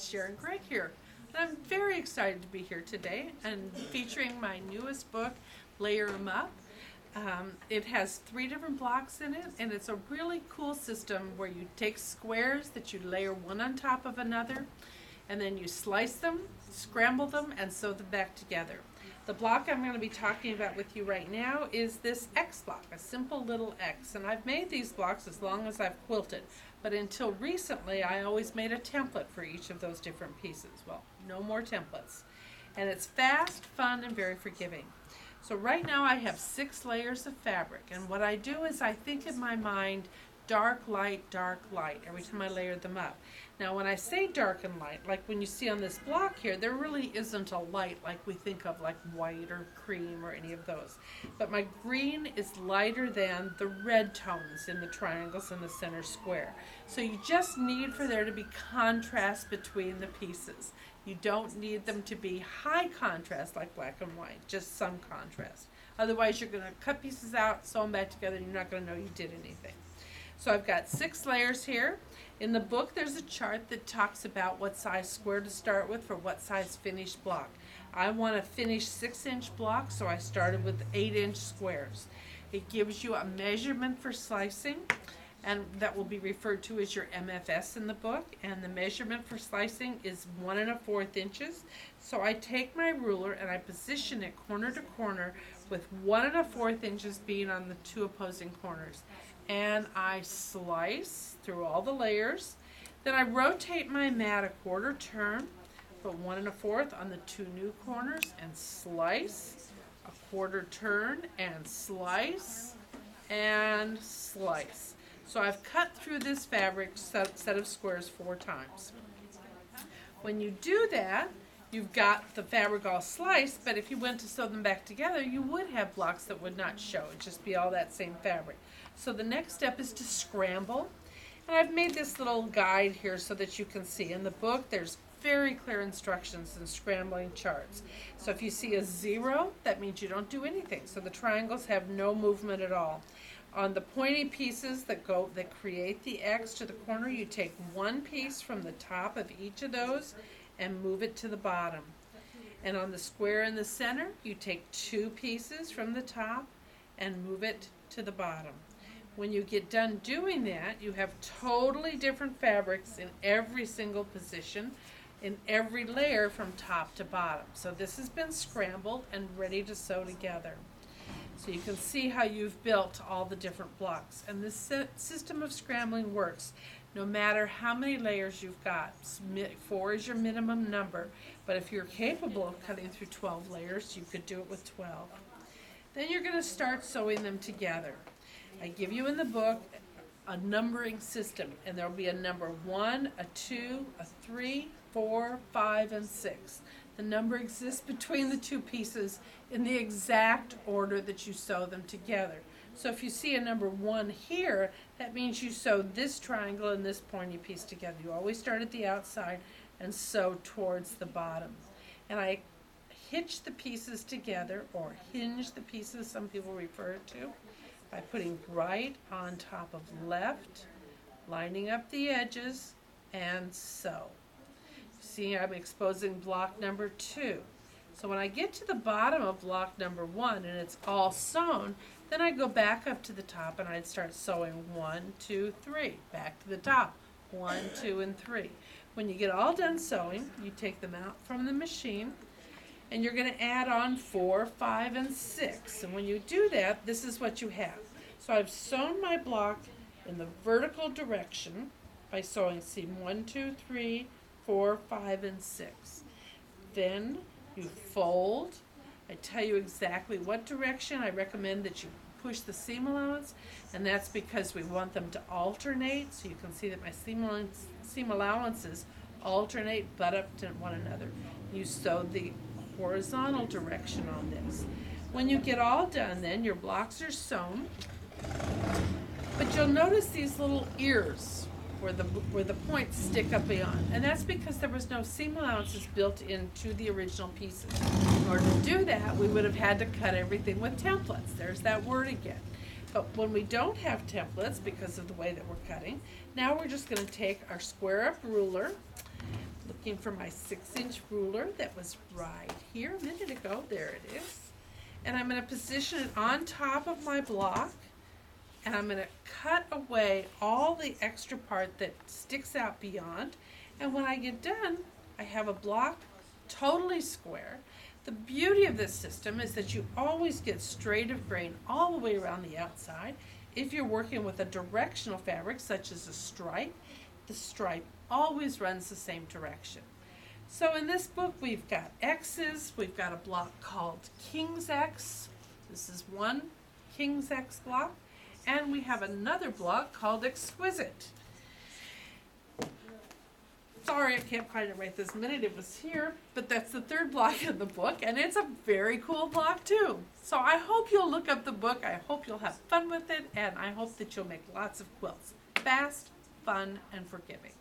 Sharyn Craig here. And I'm very excited to be here today and featuring my newest book, Layer 'em Up. It has 3 different blocks in it, and it's a really cool system where you take squares that you layer one on top of another, and then you slice them, scramble them, and sew them back together. The block I'm going to be talking about with you right now is this X block, a simple little X. And I've made these blocks as long as I've quilted, but until recently I always made a template for each of those different pieces. Well, no more templates. And it's fast, fun, and very forgiving. So right now I have 6 layers of fabric, and what I do is I think in my mind dark, light, every time I layer them up. Now when I say dark and light, like when you see on this block here, there really isn't a light like we think of, like white or cream or any of those. But my green is lighter than the red tones in the triangles in the center square. So you just need for there to be contrast between the pieces. You don't need them to be high contrast like black and white, just some contrast. Otherwise you're going to cut pieces out, sew them back together, and you're not going to know you did anything. So I've got 6 layers here. In the book there's a chart that talks about what size square to start with for what size finished block. I want a finished 6-inch block, so I started with 8-inch squares. It gives you a measurement for slicing, and that will be referred to as your MFS in the book, and the measurement for slicing is 1 1/4 inches. So I take my ruler and I position it corner to corner with 1 1/4 inches being on the 2 opposing corners. And I slice through all the layers. Then I rotate my mat a quarter turn, put 1 1/4 on the 2 new corners, and slice, a quarter turn, and slice, and slice. So I've cut through this fabric set of squares 4 times. When you do that, you've got the fabric all sliced, but if you went to sew them back together, you would have blocks that would not show. It'd just be all that same fabric. So the next step is to scramble. And I've made this little guide here so that you can see. In the book, there's very clear instructions and scrambling charts. So if you see a 0, that means you don't do anything. So the triangles have no movement at all. On the pointy pieces that create the X to the corner, you take 1 piece from the top of each of those and move it to the bottom. And on the square in the center, you take 2 pieces from the top and move it to the bottom. When you get done doing that, you have totally different fabrics in every single position, in every layer from top to bottom. So this has been scrambled and ready to sew together. So you can see how you've built all the different blocks. And this system of scrambling works no matter how many layers you've got. 4 is your minimum number, but if you're capable of cutting through 12 layers, you could do it with 12. Then you're going to start sewing them together. I give you in the book a numbering system, and there'll be a number 1, a 2, a 3, 4, 5, and 6. The number exists between the 2 pieces in the exact order that you sew them together. So if you see a number 1 here, that means you sewed this triangle and this pointy piece together. You always start at the outside and sew towards the bottom. And I hitch the pieces together, or hinge the pieces, some people refer it to, by putting right on top of left, lining up the edges, and sew. See, I'm exposing block number 2. So when I get to the bottom of block number 1 and it's all sewn, then I go back up to the top and I'd start sewing 1, 2, 3, back to the top, 1, 2, and 3. When you get all done sewing, you take them out from the machine, and you're going to add on 4, 5, and 6. And when you do that, this is what you have. So I've sewn my block in the vertical direction by sewing seam 1, 2, 3, 4, 5, and 6. Then you fold. I tell you exactly what direction. I recommend that you push the seam allowance, and that's because we want them to alternate. So you can see that my seam allowances alternate, butt up to one another. You sew the horizontal direction on this. When you get all done, then your blocks are sewn, but you'll notice these little ears where the points stick up beyond, and that's because there was no seam allowances built into the original pieces. In order to do that, we would have had to cut everything with templates. There's that word again. But when we don't have templates because of the way that we're cutting, now we're just going to take our square up ruler, Looking for my 6-inch ruler that was right here a minute ago. There it is. And I'm going to position it on top of my block. And I'm going to cut away all the extra part that sticks out beyond. And when I get done, I have a block totally square. The beauty of this system is that you always get straight of grain all the way around the outside. If you're working with a directional fabric, such as a stripe, the stripe always runs the same direction. So in this book, we've got X's. We've got a block called King's X. This is one King's X block. And we have another block called Exquisite. Sorry, I can't find it right this minute. It was here, but that's the third block in the book, and it's a very cool block too. So I hope you'll look up the book. I hope you'll have fun with it, and I hope that you'll make lots of quilts. Fast, fun, and forgiving.